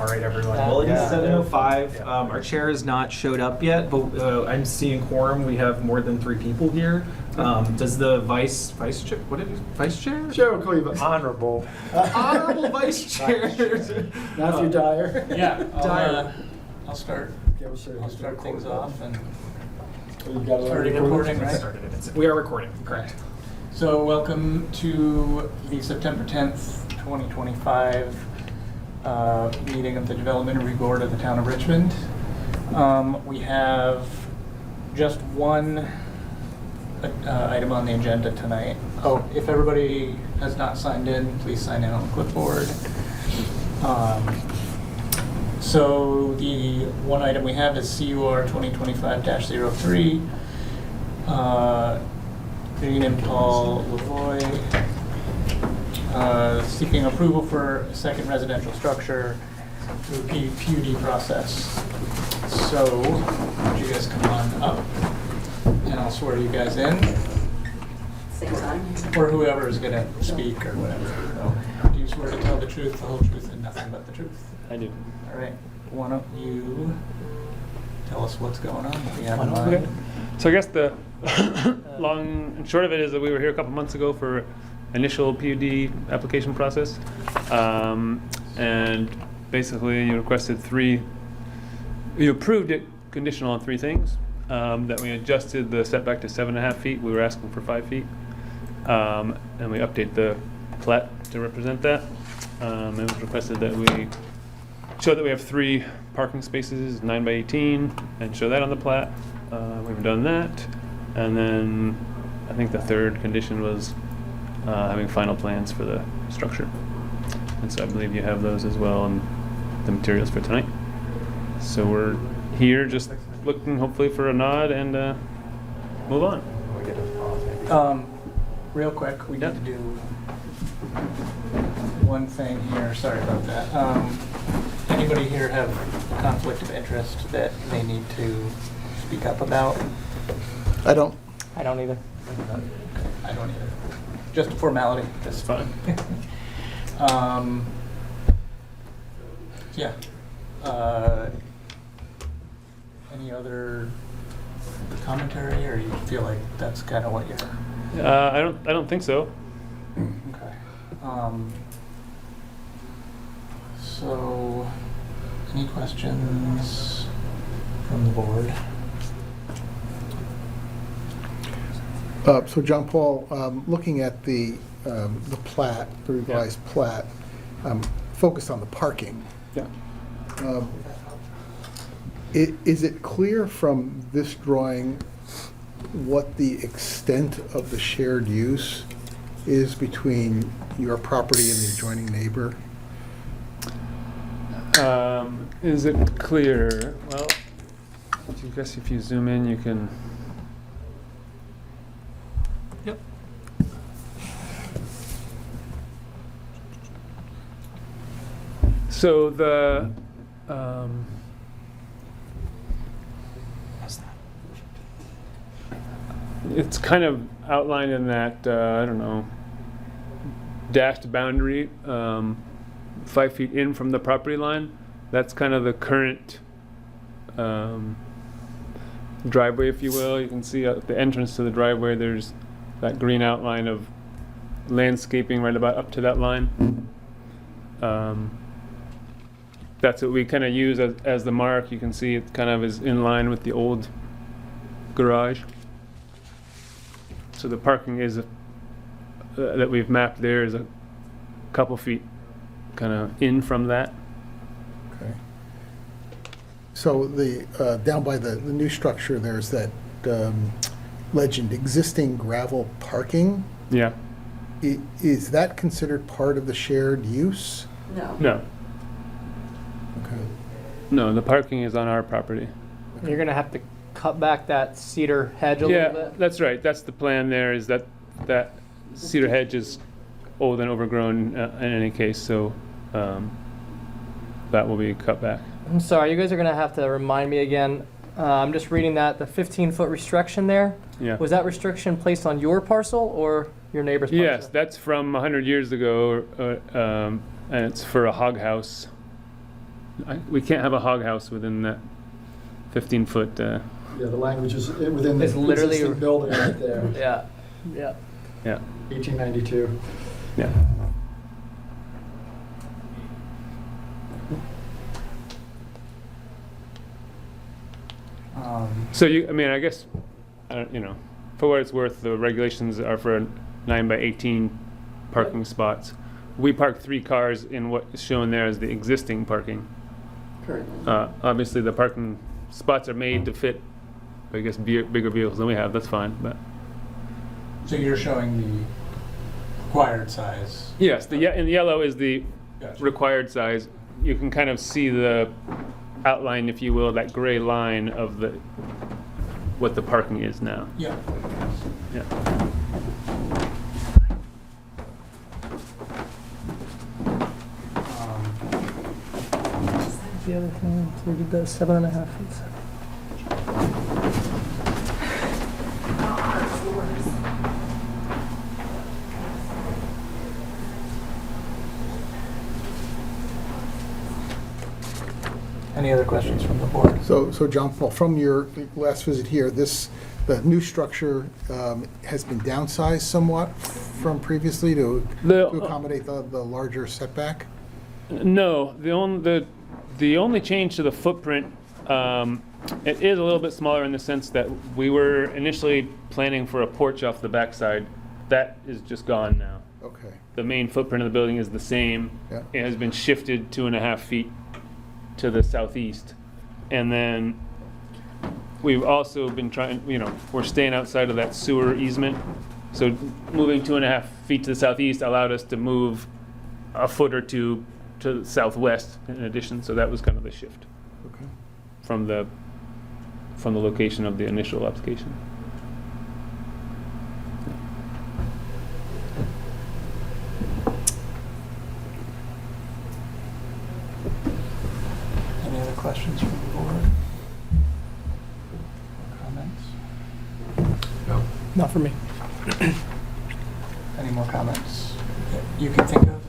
All right, everyone. Well, it is Yeah. 7:05. Our chair has not showed up yet, but I'm seeing quorum. We have more than 3 people here. Does the vice chair? What is vice chair? Chair will call you Honorable. Honorable vice chair. Matthew Dyer. Yeah, Dyer. I'll start. Okay, we'll show you. I'll start things off and We've got starting recording, right? We are recording. Correct. So welcome to the September 10th, 2025 meeting of the Development Review Board of the Town of Richmond. We have just one item on the agenda tonight. Oh, if everybody has not signed in, please sign in on the clipboard. So the one item we have is CUR 2025-03. Green and Paul Lavoie, seeking approval for a second residential structure through PUD process. So, would you guys come on up, and I'll swear you guys in, Same time. or whoever is going to speak or whatever. So, do you swear to tell the truth, the whole truth, and nothing but the truth? I do. All right. Why don't you tell us what's going on? What you have in Okay. mind? So I guess the long and short of it is that we were here a couple months ago for initial PUD application process, and basically you requested you approved it conditional on 3 things. That we adjusted the setback to 7.5 feet. We were asking for 5 feet, and we update the plat to represent that. It was requested that we show that we have 3 parking spaces, 9 by 18, and show that on the plat. We've done that. And then I think the 3rd condition was having final plans for the structure. And so I believe you have those as well and the materials for tonight. So we're here just looking hopefully for a nod and move on. Real quick, we Yep. need to do one thing here. Sorry about that. Anybody here have a conflict of interest that they need to speak up about? I don't. I don't either. I don't either. Just a formality. That's Fine. Yeah. Any other commentary, or you feel like that's kind of what you're? I don't think so. Okay. So, any questions from the board? So John Paul, looking at the plat, the revised plat, focused on the parking. Yeah. Is it clear from this drawing what the extent of the shared use is between your property and the adjoining neighbor? Is it clear? Well, I guess if you zoom in, you can. Yep. So the it's kind of outlined in that I don't know, dashed boundary, 5 feet in from the property line. That's kind of the current driveway, if you will. You can see at the entrance to the driveway there's that green outline of landscaping right about up to that line. That's what we kind of use as the mark. You can see it kind of is in line with the old garage. So the parking is that we've mapped there is a couple feet kind of in from that. Okay. So the down by the new structure, there's that legend, existing gravel parking. Yeah. Is that considered part of the shared use? No. No. Okay. No, the parking is on our property. You're gonna have to cut back that cedar hedge a little Yeah, bit. that's right. That's the plan there, is that cedar hedge is old and overgrown in any case, so that will be cut back. I'm sorry, you guys are gonna have to remind me again. I'm just reading that, the 15-foot restriction there. Yeah. Was that restriction placed on your parcel or your neighbor's parcel? Yes, that's from 100 years ago, and it's for a hog house. We can't have a hog house within that 15-foot. Yeah, the language is within the It's literally- existing building right there, Yeah, yeah. Yeah, 1892. yeah. So I mean, I guess, you know, for what it's worth, the regulations are for 9 by 18 parking spots. We park 3 cars in what is shown there as the existing parking. Currently. Obviously, the parking spots are made to fit, I guess, bigger vehicles than we have. That's fine, but So you're showing the required size? yes, in yellow is the Gotcha. required size. You can kind of see the outline, if you will, that gray line of what the parking is now. Yeah. Yeah. The other thing, so we did the 7.5 feet. Any other questions from the board? So John Paul, from your last visit here, the new structure has been downsized somewhat from previously to accommodate the larger setback? No, the only change to the footprint, it is a little bit smaller in the sense that we were initially planning for a porch off the backside. That is just gone now. Okay. The main footprint of the building is the same. Yeah. It has been shifted 2.5 feet to the southeast. And then we've also been trying, you know, we're staying outside of that sewer easement. So moving 2.5 feet to the southeast allowed us to move a foot or two to the southwest in addition. So that was kind of the shift Okay. from the location of the initial application. Any other questions from the board? Comments? Not for me. Any more comments that you can think of?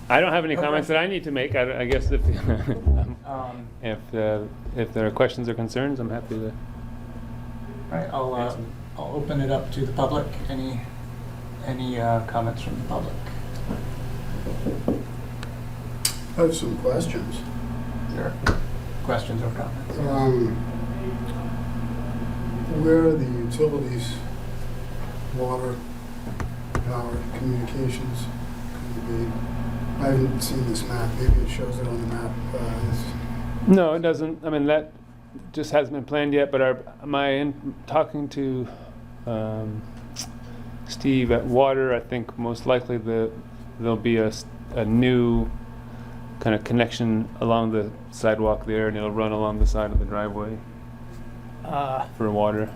I don't have any Okay. comments that I need to make. I guess if if there are questions or concerns, I'm happy to. All right, I'll open it up to the public. Any comments from the public? I have some questions. Sure. Questions or comments? Where are the utilities, water, power, communications going to be? I haven't seen this map. Maybe it shows it on the map. No, it doesn't. I mean, that just hasn't been planned yet. But talking to Steve at Water, I think most likely there'll be a new kind of connection along the sidewalk there, and it'll run along the side of the driveway for water.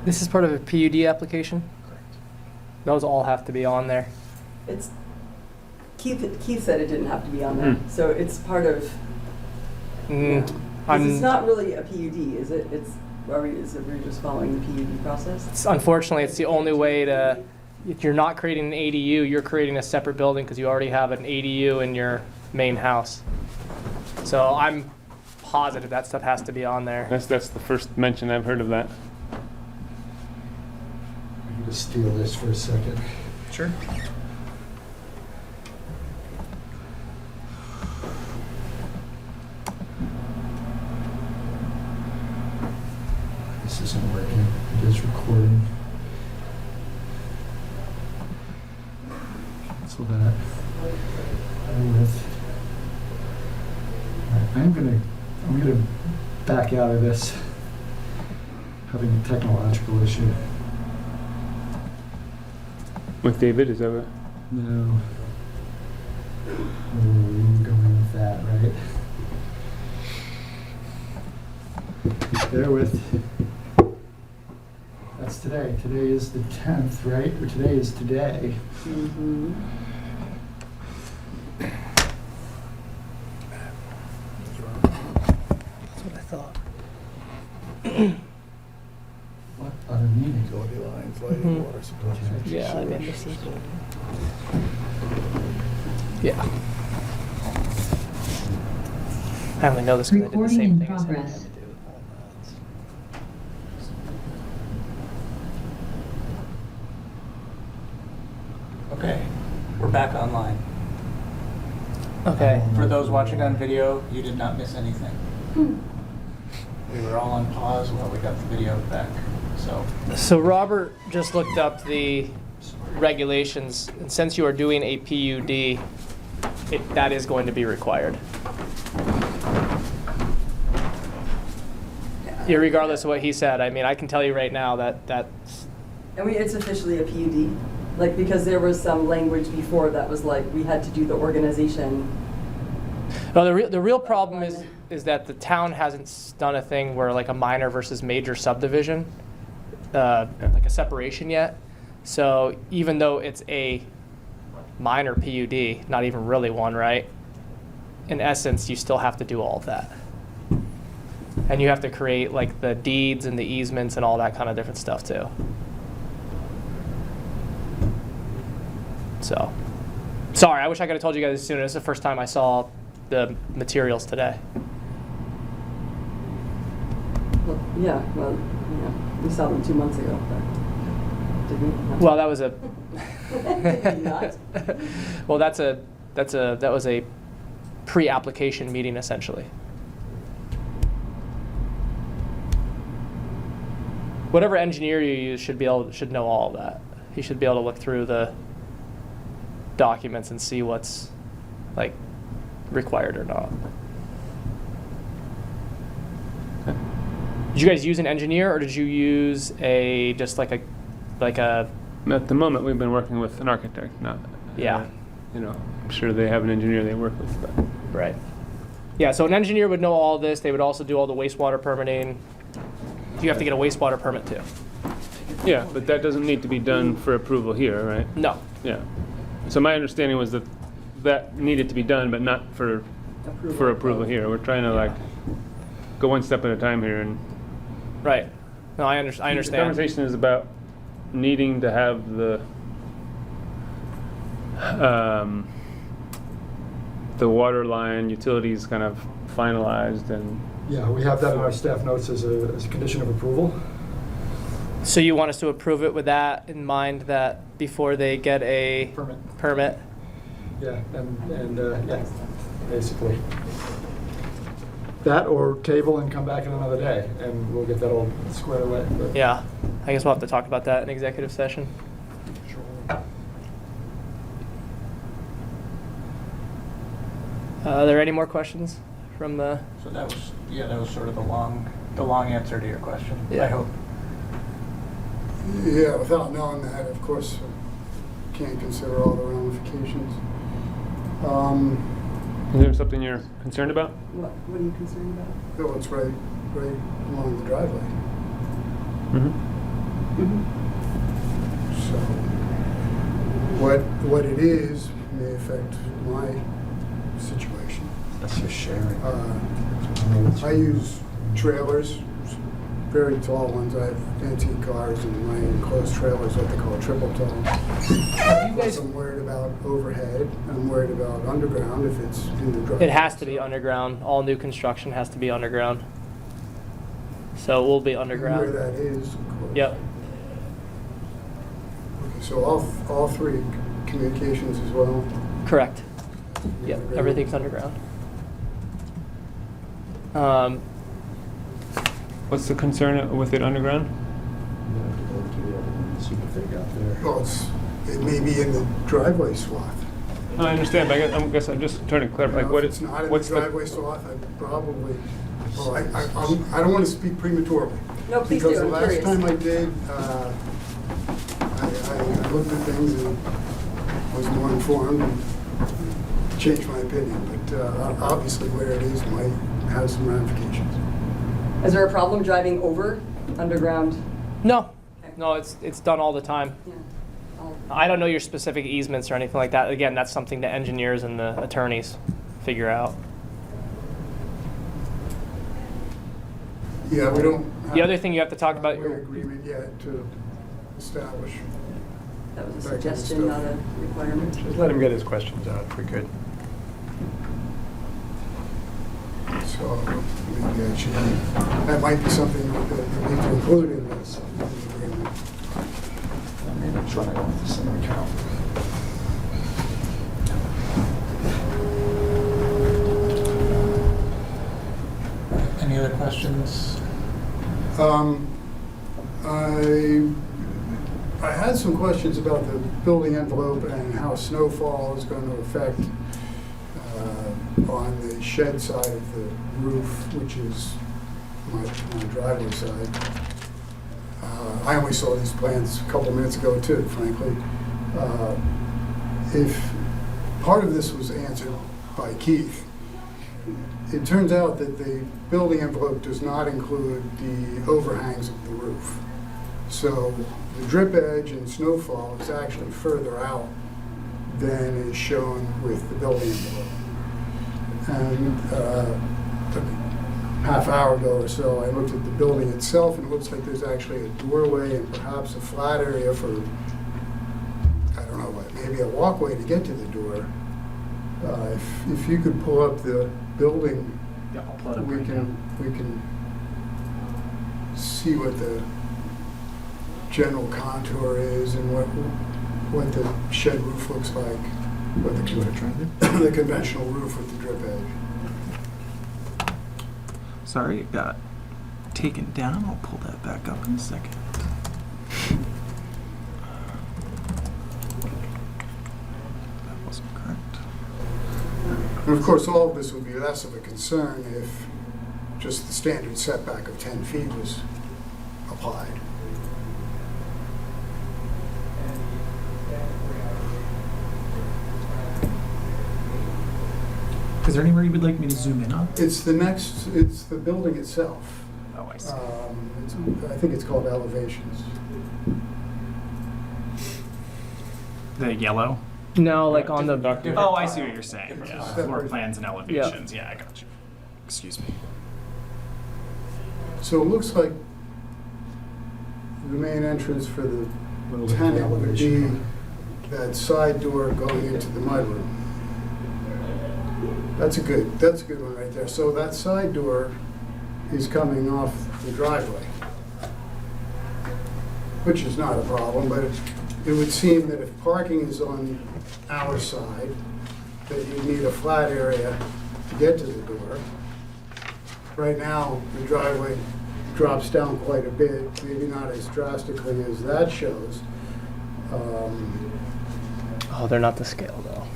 This is part of a PUD application? Correct. Those all have to be on there. It's, Keith said it didn't have to be on there, so it's part of, Mm, because I'm- it's not really a PUD, is it? We're just following the PUD process? Unfortunately, it's the only way to, if you're not creating an ADU, you're creating a separate building because you already have an ADU in your main house. So I'm positive that stuff has to be on there. That's the first mention I've heard of that. I'm going to steal this for a second. Sure. This isn't working. It is recording. Cancel that. I'm gonna back out of this. Having a technological issue. With David, is that what? No. Oh, you go in with that, right? Bear with. That's today. Today is the 10th, right? Or today is today. Mm-hmm. That's what I thought. What other meeting? Utility lines, lighting, Mhm. water supply. Yeah, I mean, this is. Yeah. I only know this because I did the Recording same in thing as him. I had progress. to do all that. Okay, we're back online. Okay. For those watching on video, you did not miss anything. We were all on pause while we got the video back, so. So Robert just looked up the regulations, and since you are doing a PUD, that is going to be required. Irregardless of what he said, I mean, I can tell you right now that's, And it's officially a PUD, like, because there was some language before that was like, we had to do the organization. well, the real problem is that the town hasn't done a thing where like a minor versus major subdivision, like a separation yet. So even though it's a minor PUD, not even really one, right? In essence, you still have to do all of that. And you have to create like the deeds and the easements and all that kind of different stuff too. So, sorry, I wish I could have told you guys sooner. This is the first time I saw the materials today. Well, yeah, we saw them 2 months ago, but did we? No. Well, that was a. Did we not? Well, that was a pre-application meeting essentially. Whatever engineer you use should know all of that. He should be able to look through the documents and see what's like required or not. Did you guys use an engineer or did you use just like a At the moment, we've been working with an architect, not, Yeah. I'm sure they have an engineer they work with, but. Right. Yeah, so an engineer would know all this. They would also do all the wastewater permitting. You have to get a wastewater permit too. Yeah, but that doesn't need to be done for approval here, right? No. Yeah. So my understanding was that that needed to be done, but not for approval here. We're trying to like go one step at a time here, and Right. No, I the understand. conversation is about needing to have the water line utilities kind of finalized, and Yeah, we have that in our staff notes as a condition of approval. So you want us to approve it with that in mind, that before they get a permit? Yeah, and yeah, basically. That or table and come back in another day, and we'll get that all squared away. But Yeah. I guess we'll have to talk about that in executive session. Are there any more questions from the? So that was sort of the long answer to your question, Yeah. I hope. Yeah, without knowing that, of course, can't consider all the ramifications. is there something you're concerned about? What are you concerned about? Though it's right along the driveway. So, what it is may affect my situation. that's just sharing. I use trailers, very tall ones. I have antique cars, and my enclosed trailer is what they call triple tall. guys- I'm worried about overhead. I'm worried about underground if it's in the driveway. It has to be underground. All new construction has to be underground. So it will be And underground. where that is, of course. Yep. Okay, so all three communications as well. Correct. Yep. Everything's underground. What's the concern with it underground? Super thick out there. Well, it may be in the driveway swath. No, I understand, but I guess I'm just trying to clarify, like, If what it's not in the what's driveway swath, I'd probably, well, I don't want to speak prematurely. No, please do, Because the I'm last curious. time I did, I looked at things and was more informed and changed my opinion. But obviously where it is might have some ramifications. Is there a problem driving over underground? No. No, it's done all the time. Yeah. I don't know your specific easements or anything like that. Again, that's something the engineers and the attorneys figure out. Yeah, we don't have The other thing you have to talk about a agreement yet to establish That was a Back to the suggestion, stuff. not a requirement. Just let him get his questions out if we could. So maybe I should, that might be something that we need to include in this agreement. Maybe try it off the center account. Any other questions? I had some questions about the building envelope and how snowfall is going to affect on the shed side of the roof, which is my driveway side. I only saw these plans a couple minutes ago too, frankly. If part of this was answered by Keith, it turns out that the building envelope does not include the overhangs of the roof. So the drip edge and snowfall is actually further out than is shown with the building envelope. And a half hour ago or so, I looked at the building itself, and it looks like there's actually a doorway and perhaps a flat area for, I don't know what, maybe a walkway to get to the door. If you could pull up the building, Yeah, I'll pull it up we right now. can see what the general contour is and what the shed roof looks like, what the conventional roof with the drip edge. Sorry, it got taken down. I'll pull that back up in a second. That wasn't correct. And of course, all of this would be less of a concern if just the standard setback of 10 feet was applied. Is there anywhere you would like me to zoom in on? It's the building itself. Oh, I see. I think it's called elevations. The yellow? No, like on the, Different Oh, I see file. what you're saying. Different Yeah, file. floor plans and elevations. Yeah, I got you. Excuse me. So it looks like the main entrance for the tenant would be that side door going into the mudroom. That's a good one right there. So that side door is coming off the driveway, which is not a problem, but it would seem that if parking is on our side, that you need a flat area to get to the door. Right now, the driveway drops down quite a bit, maybe not as drastically as that shows. oh, they're not to scale though.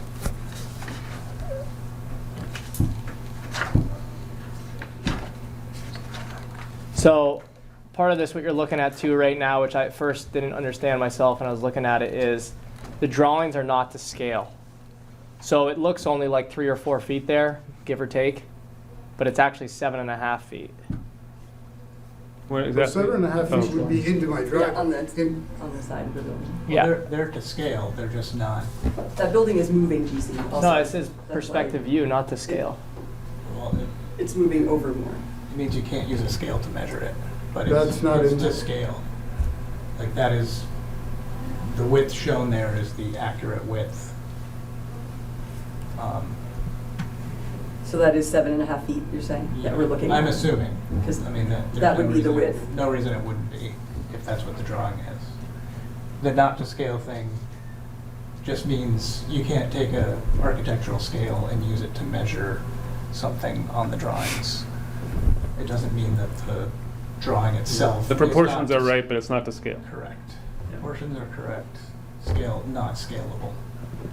So part of this, what you're looking at too right now, which I at first didn't understand myself when I was looking at it, is the drawings are not to scale. So it looks only like 3 or 4 feet there, give or take, but it's actually 7.5 feet. What So exactly? 7.5 feet would be into my Yeah, on driveway. the side of the building. Well, Yeah. they're to scale, they're just not, That building is moving, GC. also. No, it says That's perspective why view, not to scale. well, It's moving over more. it means you can't use a scale to measure it, but That's not it's in to the- scale. Like that is, the width shown there is the accurate width. So that is 7.5 feet, you're saying, that we're looking at? I'm assuming, 'Cause I mean, there's that no would be the reason- width. No reason it wouldn't be, if that's what the drawing is. The not to scale thing just means you can't take a architectural scale and use it to measure something on the drawings. It doesn't mean that the drawing itself. The is proportions not are to right, but it's not to scale. Correct. Proportions are correct. Scale, not scalable.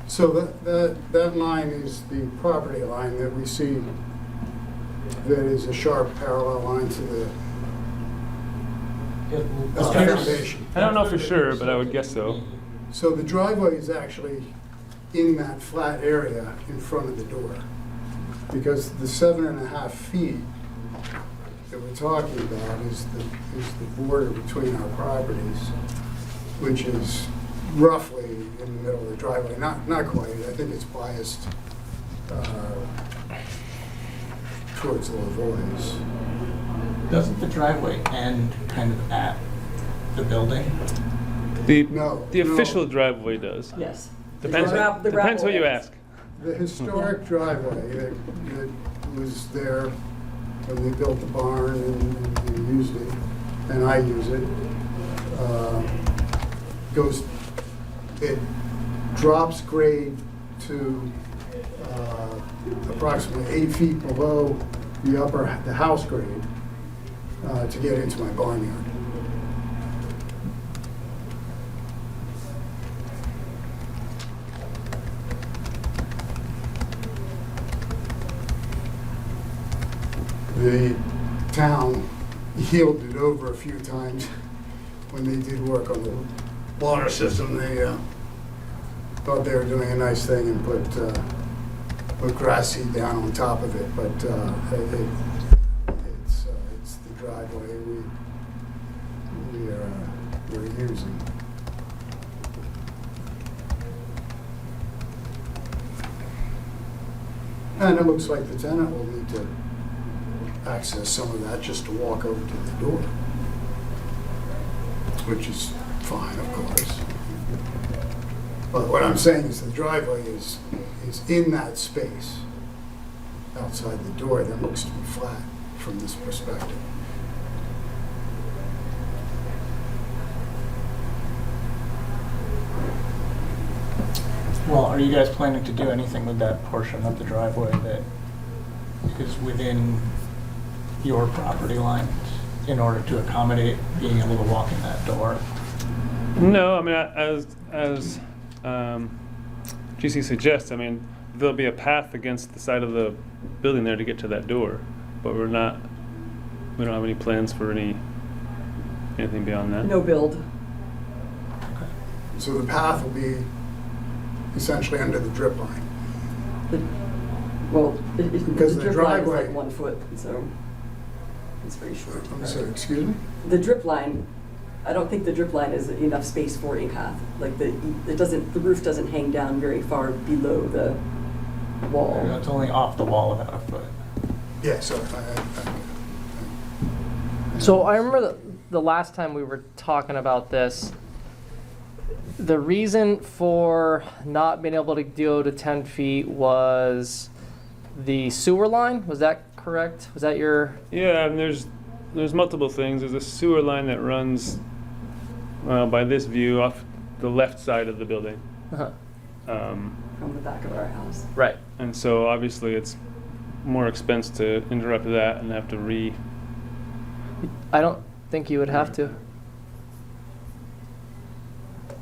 So that line is the property line that we see that is a sharp parallel line to the foundation. I don't know for sure, but I would guess so. So the driveway is actually in that flat area in front of the door. Because the 7.5 feet that we're talking about is the border between our properties, which is roughly in the middle of the driveway. Not quite, I think it's biased towards the Lavoies. Doesn't the driveway end kind of at the building? No, The no. official driveway does. Yes. Depends, The depends gravel what you ends. ask. The historic driveway that was there when we built the barn and used it, and I use it, it drops grade to approximately 8 feet below the house grade to get into my barnyard. The town yielded over a few times when they did work on the water system. They thought they were doing a nice thing and put grass seed down on top of it, but it's the driveway we're using. And it looks like the tenant will need to access some of that just to walk over to the door, which is fine, of course. But what I'm saying is the driveway is in that space outside the door that looks to be flat from this perspective. Well, are you guys planning to do anything with that portion of the driveway that is within your property lines in order to accommodate being able to walk in that door? No, I mean, as GC suggests, I mean, there'll be a path against the side of the building there to get to that door, but we don't have any plans for anything beyond that. No build. So the path will be essentially under the drip line. Well, Because the the drip line is driveway- like 1 foot, so it's very short. I'm sorry, excuse me? The drip line, I don't think the drip line is enough space for a path. Like the roof doesn't hang down very far below the wall. It's only off the wall about a foot. Yeah, so So I remember the last time we were talking about this, the reason for not being able to go to 10 feet was the sewer line. Was that correct? Was that your? Yeah, and there's multiple things. There's a sewer line that runs by this view off the left side of the building. Uh-huh. From the back of our house. Right. And so obviously it's more expense to interrupt that and have to I don't think you would have to.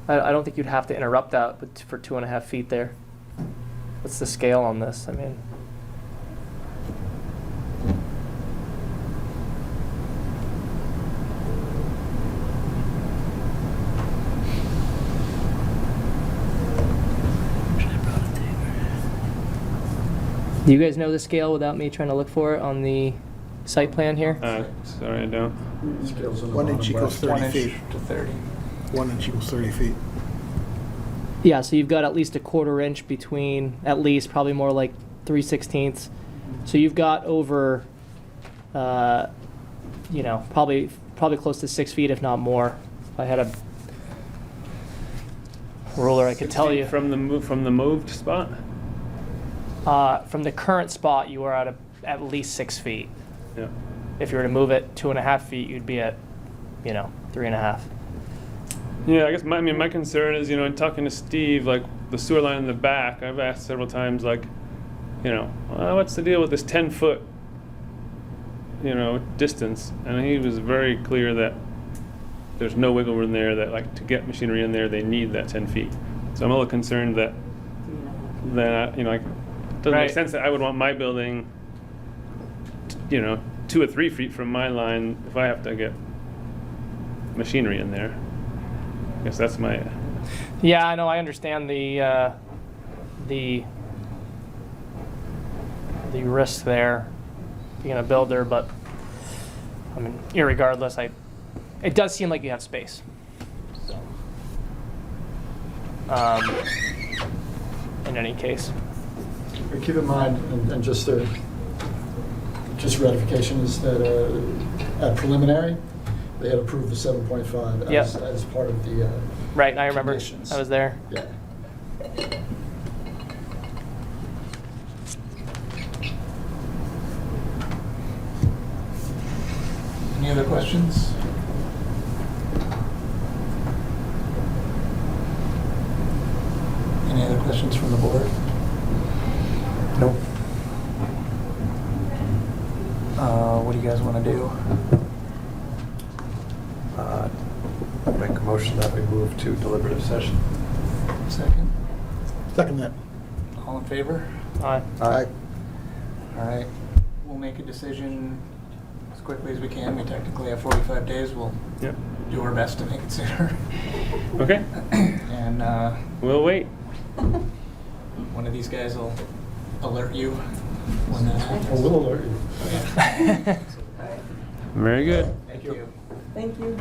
I don't think you'd have to interrupt that for 2.5 feet there. What's the scale on this? I mean. Do you guys know the scale without me trying to look for it on the site plan here? sorry, I don't. Scales on the 1 bottom inch equals left. 30 1 feet. inch to 30. 1 inch equals 30 feet. Yeah, so you've got at least a 1/4 inch between, at least, probably more like 3/16. So you've got over, probably close to 6 feet, if not more. If I had a ruler, I could tell you. From the moved spot? From the current spot, you are at least 6 feet. Yeah. If you were to move it 2.5 feet, you'd be at, 3.5. Yeah, I guess my concern is, in talking to Steve, like the sewer line in the back, I've asked several times, like, what's the deal with this 10-foot, distance? And he was very clear that there's no wiggle room there, that like to get machinery in there, they need that 10 feet. So I'm a little concerned that, it doesn't Right. make sense that I would want my building, 2 or 3 feet from my line if I have to get machinery in there. I guess that's my. Yeah, I know. I understand the risk there, being a builder, but I mean, irregardless, it does seem like you have space. So, in any case, But keep in mind, and just ratification is that at preliminary, they had approved the 7.5 Yep. as part of the, Right, I remember. Conditions. I was there. yeah. Any other questions? Any other questions from the board? Nope. What do you guys want to do? Make a motion that we move to deliberative session. Second? Second that. All in favor? Aye. Aye. All right. We'll make a decision as quickly as we can. We technically have 45 days. We'll Yep. do our best to make it sooner. Okay, And we'll wait. one of these guys will alert you when that happens. Well, we'll alert you. Okay. All right. Very good. Thank you. Thank you.